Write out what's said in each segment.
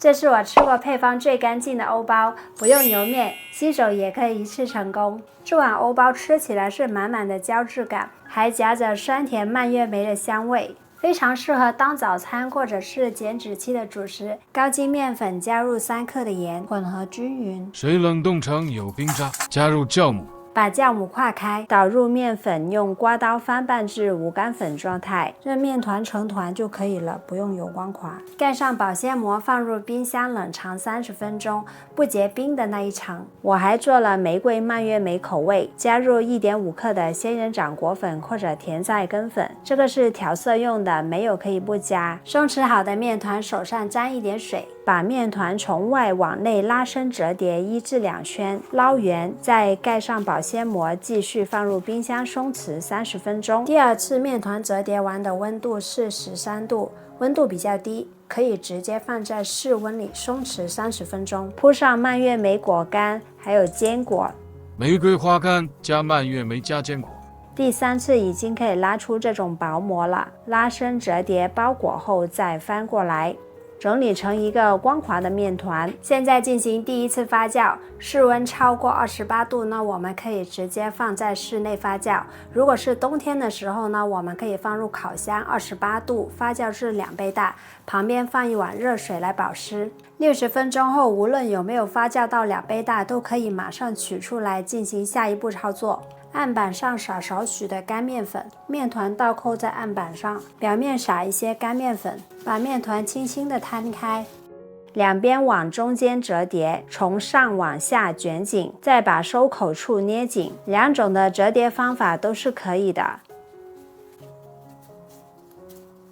这是我吃过配方最干净的欧包，不用油面，新手也可以一次成功。这碗欧包吃起来是满满的胶质感，还夹着酸甜蔓越莓的香味，非常适合当早餐或者是减脂期的主食。高筋面粉加入3克的盐，混合均匀，水冷冻成有冰渣，加入酵母。把酵母化开，倒入面粉，用刮刀翻拌至无干粉状态，让面团成团就可以了，不用油光滑。盖上保鲜膜，放入冰箱冷藏30分钟，不结冰的那一层。我还做了玫瑰蔓越莓口味，加入1.5克的仙人掌果粉或者甜菜根粉，这个是调色用的，没有可以不加。松弛好的面团手上沾一点水，把面团从外往内拉伸折叠1至2圈，捞圆，再盖上保鲜膜，继续放入冰箱松弛30分钟。第二次面团折叠完的温度是13度，温度比较低，可以直接放在室温里松弛30分钟。铺上蔓越莓果干，还有坚果，玫瑰花干加蔓越莓加坚果。第3次已经可以拉出这种薄膜了，拉伸折叠包裹后再翻过来，整理成一个光滑的面团。现在进行第1次发酵，室温超过28度呢，我们可以直接放在室内发酵。如果是冬天的时候呢，我们可以放入烤箱28度，发酵至2倍大，旁边放一碗热水来保湿。60分钟后，无论有没有发酵到2倍大，都可以马上取出来进行下一步操作。案板上撒少许的干面粉，面团倒扣在案板上，表面撒一些干面粉，把面团轻轻地摊开，两边往中间折叠，从上往下卷紧，再把收口处捏紧。2种的折叠方法都是可以的。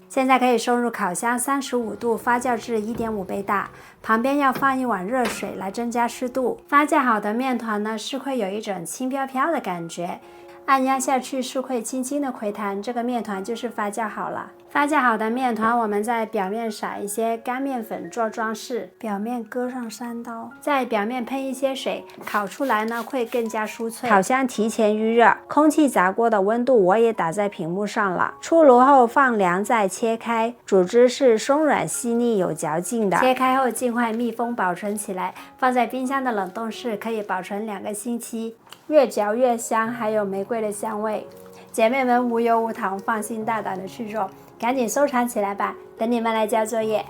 现在可以送入烤箱35度发酵至1.5倍大，旁边要放一碗热水来增加湿度。发酵好的面团呢，是会有一种轻飘飘的感觉，按压下去是会轻轻的回弹，这个面团就是发酵好了。发酵好的面团，我们在表面撒一些干面粉做装饰，表面割上3刀，在表面喷一些水，烤出来呢会更加酥脆。烤箱提前预热，空气炸锅的温度我也打在屏幕上了。出炉后放凉再切开，组织是松软细腻有嚼劲的。切开后尽快密封保存起来，放在冰箱的冷冻室可以保存2个星期，越嚼越香，还有玫瑰的香味。姐妹们无油无糖，放心大胆的去做，赶紧收藏起来吧，等你们来交作业。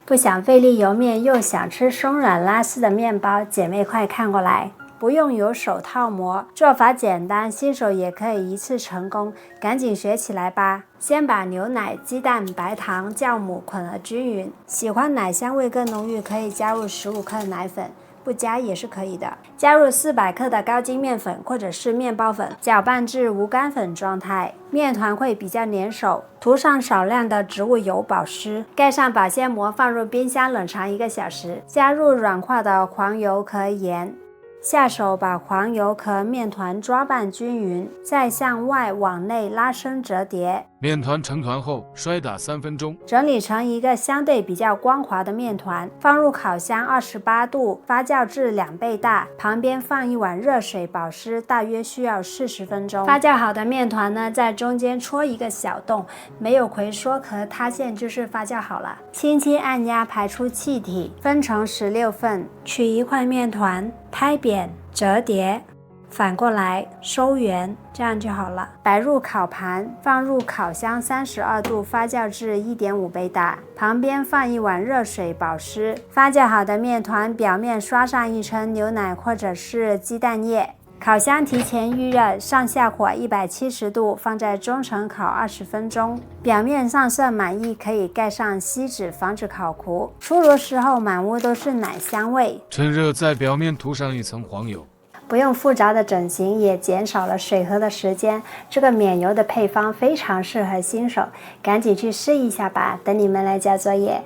不想费力油面又想吃松软拉丝的面包，姐妹快看过来，不用有手套膜，做法简单，新手也可以一次成功，赶紧学起来吧。先把牛奶、鸡蛋、白糖、酵母混合均匀，喜欢奶香味更浓郁，可以加入15克奶粉，不加也是可以的。加入400克的高筋面粉或者是面包粉，搅拌至无干粉状态，面团会比较粘手。涂上少量的植物油保湿，盖上保鲜膜，放入冰箱冷藏1个小时。加入软化的黄油和盐，下手把黄油和面团抓拌均匀，再向外往内拉伸折叠。面团成团后摔打3分钟，整理成一个相对比较光滑的面团，放入烤箱28度发酵至2倍大，旁边放一碗热水保湿，大约需要40分钟。发酵好的面团呢，在中间戳一个小洞，没有回缩和塌陷就是发酵好了。轻轻按压排出气体，分成16份，取一块面团，拍扁折叠，反过来收圆，这样就好了。摆入烤盘，放入烤箱32度发酵至1.5倍大，旁边放一碗热水保湿。发酵好的面团表面刷上一层牛奶或者是鸡蛋液。烤箱提前预热，上下火170度，放在中层烤20分钟。表面上色满意，可以盖上锡纸，防止烤糊。出炉时候满屋都是奶香味。趁热在表面涂上一层黄油。不用复杂的整形，也减少了水合的时间。这个免油的配方非常适合新手，赶紧去试一下吧，等你们来交作业。